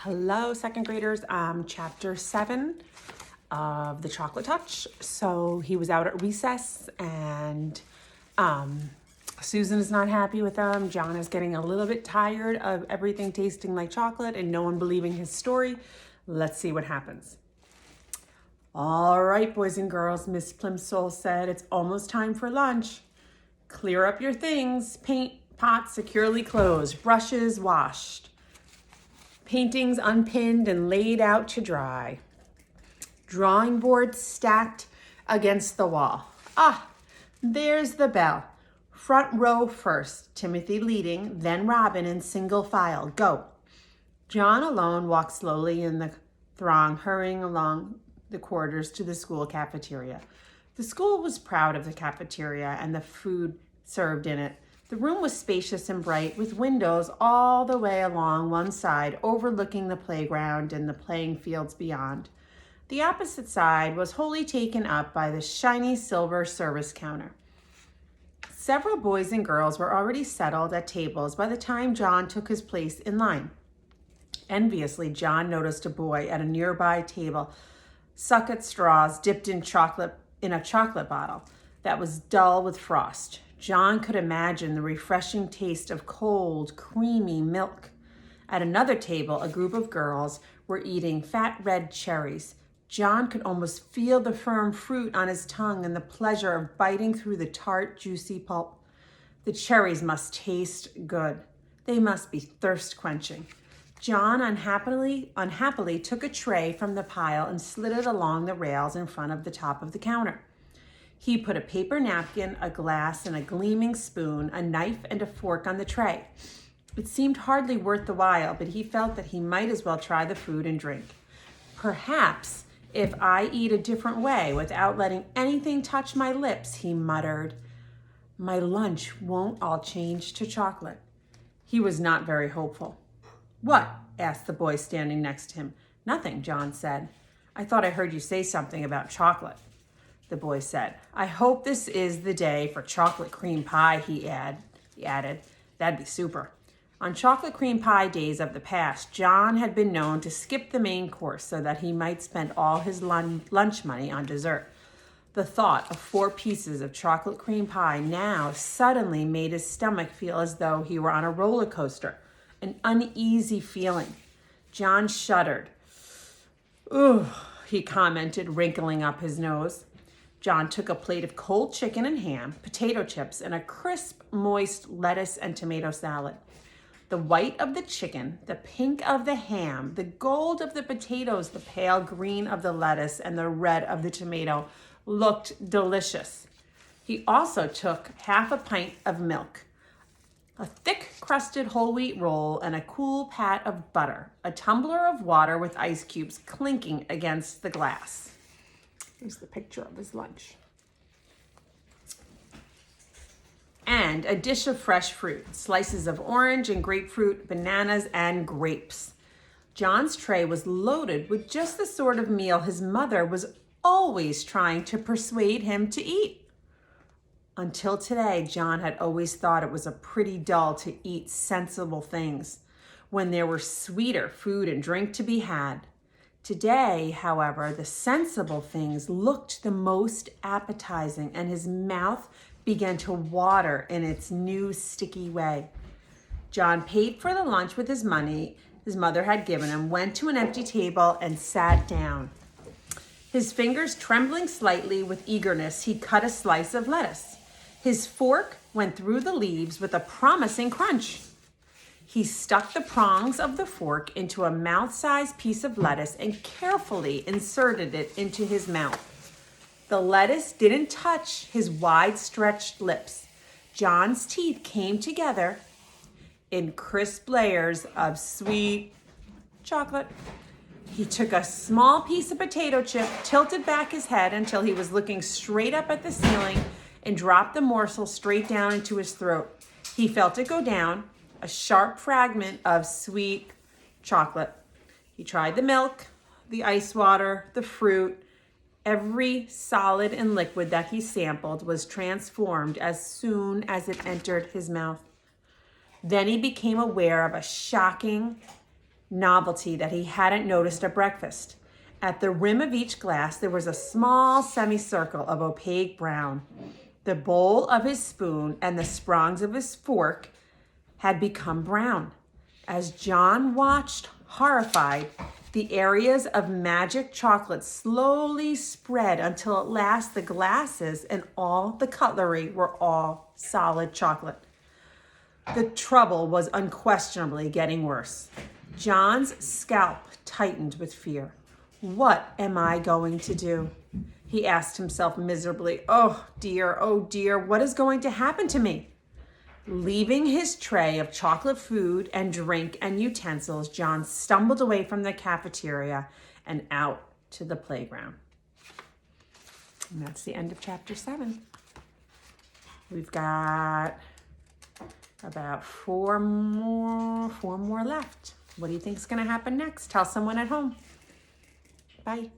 Hello, second graders. Chapter 7 of The Chocolate Touch. So he was out at recess and Susan is not happy with him. John is getting a little bit tired of everything tasting like chocolate and no one believing his story. Let's see what happens. All right, boys and girls, Miss Plimsoll said, it's almost time for lunch. Clear up your things. Paint pot securely closed. Brushes washed. Paintings unpinned and laid out to dry. Drawing board stacked against the wall. Ah, there's the bell. Front row first, Timothy leading, then Robin in single file. Go. John alone walked slowly in the throng, hurrying along the corridors to the school cafeteria. The school was proud of the cafeteria and the food served in it. The room was spacious and bright, with windows all the way along one side, overlooking the playground and the playing fields beyond. The opposite side was wholly taken up by the shiny silver service counter. Several boys and girls were already settled at tables by the time John took his place in line. Enviously, John noticed a boy at a nearby table suck at straws dipped in a chocolate bottle that was dull with frost. John could imagine the refreshing taste of cold, creamy milk. At another table, a group of girls were eating fat red cherries. John could almost feel the firm fruit on his tongue and the pleasure of biting through the tart, juicy pulp. The cherries must taste good. They must be thirst-quenching. John unhappily took a tray from the pile and slid it along the rails in front of the top of the counter. He put a paper napkin, a glass, and a gleaming spoon, a knife, and a fork on the tray. It seemed hardly worth the while, but he felt that he might as well try the food and drink. Perhaps if I eat a different way without letting anything touch my lips, he muttered, my lunch won't all change to chocolate. He was not very hopeful. What? Asked the boy standing next to him. Nothing, John said. I thought I heard you say something about chocolate. The boy said, I hope this is the day for chocolate cream pie, he added. That'd be super. On chocolate cream pie days of the past, John had been known to skip the main course so that he might spend all his lunch money on dessert. The thought of 4 pieces of chocolate cream pie now suddenly made his stomach feel as though he were on a roller coaster, an uneasy feeling. John shuddered. Ugh, he commented, wrinkling up his nose. John took a plate of cold chicken and ham, potato chips, and a crisp, moist lettuce and tomato salad. The white of the chicken, the pink of the ham, the gold of the potatoes, the pale green of the lettuce, and the red of the tomato looked delicious. He also took half a pint of milk, a thick-crusted whole wheat roll, and a cool pat of butter, a tumbler of water with ice cubes clinking against the glass. Here's the picture of his lunch. And a dish of fresh fruit, slices of orange and grapefruit, bananas, and grapes. John's tray was loaded with just the sort of meal his mother was always trying to persuade him to eat. Until today, John had always thought it was a pretty dull to eat sensible things when there were sweeter food and drink to be had. Today, however, the sensible things looked the most appetizing and his mouth began to water in its new sticky way. John paid for the lunch with his money his mother had given him, went to an empty table and sat down. His fingers trembling slightly with eagerness, he cut a slice of lettuce. His fork went through the leaves with a promising crunch. He stuck the prongs of the fork into a mouth-sized piece of lettuce and carefully inserted it into his mouth. The lettuce didn't touch his wide-stretched lips. John's teeth came together in crisp layers of sweet chocolate. He took a small piece of potato chip, tilted back his head until he was looking straight up at the ceiling, and dropped the morsel straight down into his throat. He felt it go down, a sharp fragment of sweet chocolate. He tried the milk, the ice water, the fruit. Every solid and liquid that he sampled was transformed as soon as it entered his mouth. Then he became aware of a shocking novelty that he hadn't noticed at breakfast. At the rim of each glass, there was a small semicircle of opaque brown. The bowl of his spoon and the sprongs of his fork had become brown. As John watched, horrified, the areas of magic chocolate slowly spread until at last the glasses and all the cutlery were all solid chocolate. The trouble was unquestionably getting worse. John's scalp tightened with fear. What am I going to do? He asked himself miserably. Oh dear, what is going to happen to me? Leaving his tray of chocolate food and drink and utensils, John stumbled away from the cafeteria and out to the playground. And that's the end of chapter 7. We've got about four more left. What do you think is going to happen next? Tell someone at home. Bye.